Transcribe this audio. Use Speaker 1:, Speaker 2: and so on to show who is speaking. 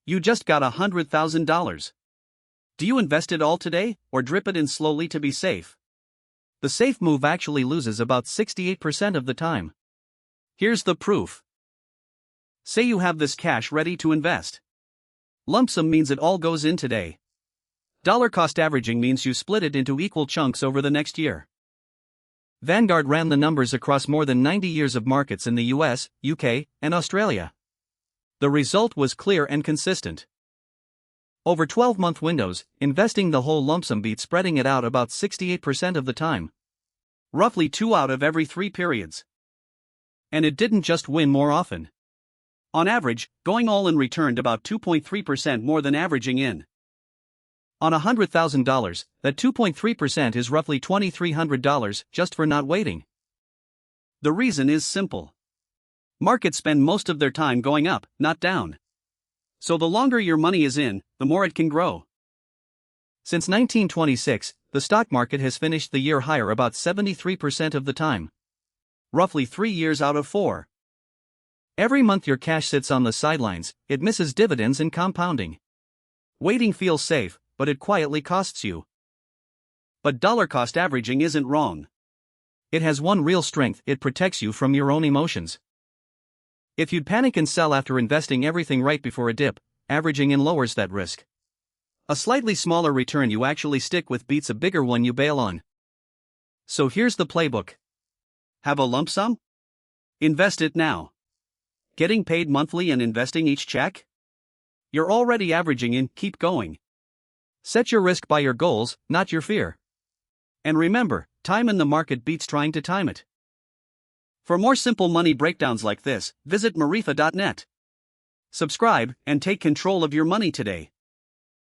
Speaker 1: You just got $100,000. Do you invest it all today, or drip it in slowly to be safe? The safe move actually loses about 68% of the time. Here's the proof. Say you have this cash ready to invest. Lump sum means it all goes in today. Dollar cost averaging means you split it into equal chunks over the next year. Vanguard ran the numbers across more than 90 years of markets in the US, UK, and Australia. The result was clear and consistent. Over 12-month windows, investing the whole lump sum beat spreading it out about 68% of the time. Roughly 2 out of every 3 periods. And it didn't just win more often. On average, going all in returned about 2.3% more than averaging in. On $100,000, that 2.3% is roughly $2,300 just for not waiting. The reason is simple. Markets spend most of their time going up, not down. So the longer your money is in, the more it can grow. Since 1926, the stock market has finished the year higher about 73% of the time. Roughly 3 years out of 4. Every month your cash sits on the sidelines, it misses dividends and compounding. Waiting feels safe, but it quietly costs you. But dollar cost averaging isn't wrong. It has one real strength: it protects you from your own emotions. If you'd panic and sell after investing everything right before a dip, averaging in lowers that risk. A slightly smaller return you actually stick with beats a bigger one you bail on. So here's the playbook. Have a lump sum? Invest it now. Getting paid monthly and investing each check? You're already averaging in, keep going. Set your risk by your goals, not your fear. And remember, time in the market beats trying to time it. For more simple money breakdowns like this, visit marifa.net. Subscribe and take control of your money today.